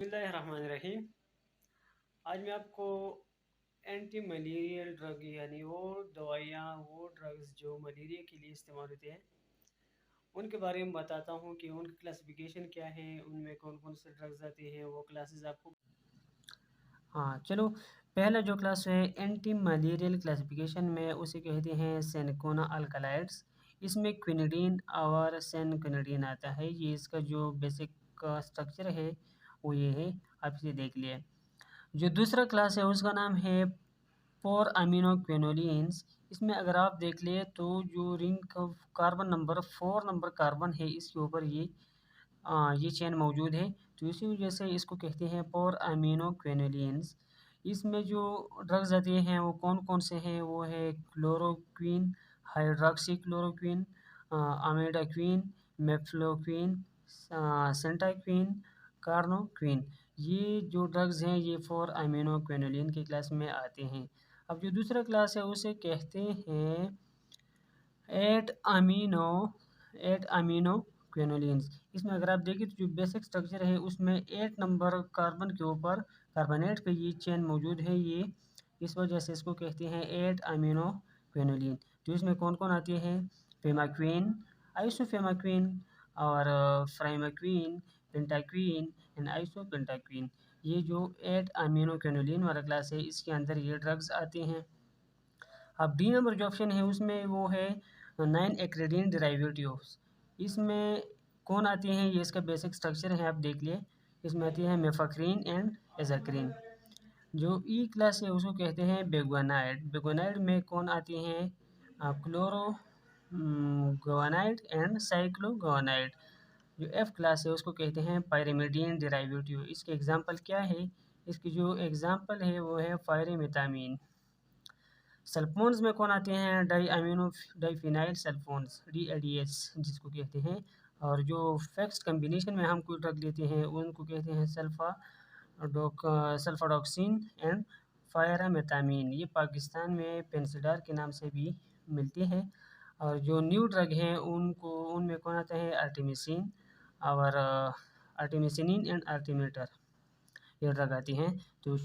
बिस्मिल्लाहिर्रहमानिर्रहीम। आज मैं आपको एंटी मलेरियल ड्रग यानी वो दवाइयाँ वो ड्रग्स जो मलेरिया के लिए इस्तेमाल होते हैं उनके बारे में बताता हूँ कि उनकी क्लासिफिकेशन क्या है, उनमें कौन कौन से ड्रग्स आते हैं, वो क्लासेस आपको। हाँ चलो, पहला जो क्लास है एंटी मलेरियल क्लासिफिकेशन में उसे कहते हैं सेनकोना अल्कलाइड्स। इसमें क्विनिडीन और सेनक्विनिडीन आता है। ये इसका जो बेसिक स्ट्रक्चर है वो ये है, आप इसे देख लिए। जो दूसरा क्लास है उसका नाम है फोर अमीनो क्विनोलिन्स। इसमें अगर आप देख ले तो जो रिंग का कार्बन नंबर 4 नंबर कार्बन है इसके ऊपर ये चेन मौजूद है, तो इसी वजह से इसको कहते हैं फोर अमीनो क्विनोलिन्स। इसमें जो ड्रग्स आते हैं वो कौन कौन से हैं, वो है क्लोरोक्वीन, हाइड्रोक्सी क्लोरोक्वीन, अमीडाक्वीन, मेफ्लोक्वीन, सेंटाक्वीन, कार्नोक्वीन। ये जो ड्रग्स हैं ये फोर अमीनो क्विनोलिन की क्लास में आते हैं। अब जो दूसरा क्लास है उसे कहते हैं eight amino eight amino quinolines. इसमें अगर आप देखें तो जो बेसिक स्ट्रक्चर है उसमें 8 नंबर कार्बन के ऊपर कार्बोनेट का ये चेन मौजूद है। ये इस वजह से इसको कहते हैं 8 अमीनो क्विनोलिन। तो इसमें कौन कौन आती है, फेमाक्वीन, आइसोफेमाक्वीन और फ्राइमाक्वीन, पेंटाक्वीन एंड आइसोपेंटाक्वीन। ये जो 8 अमीनो क्विनोलिन वाला क्लास है इसके अंदर ये ड्रग्स आते हैं। अब डी नंबर जो ऑप्शन है उसमें वो है 9 एक्रेडिन डेरिवेटिव्स। इसमें कौन आती हैं, ये इसका बेसिक स्ट्रक्चर है, आप देख लिए। इसमें आती है मेफाक्रीन एंड एजाक्रीन। जो ई क्लास है उसको कहते हैं बेगोनाइड। बेगोनाइड में कौन आती हैं, क्लोरो गोनाइड एंड साइक्लोगोनाइड। जो एफ क्लास है उसको कहते हैं पायरिमिडिन डेरिवेटिव। इसके एग्जांपल क्या है, इसकी जो एग्जांपल है वो है पायरिमिथामीन। सल्फोन्स में कौन आते हैं, डाई अमीनो डाईफिनाइल सल्फोन्स, DADS जिसको कहते हैं। और जो फैक्स कम्बिनेशन में हम कोई ड्रग लेते हैं उनको कहते हैं सल्फाडॉक्सिन एंड फायरामेथामीन। ये पाकिस्तान में पेंसिडार के नाम से भी मिलती है। और जो न्यू ड्रग हैं उनमें कौन आता है, आर्टिमिसिन और आर्टिमिसिनिन एंड आर्टिमेटर, ये ड्रग आती हैं। तो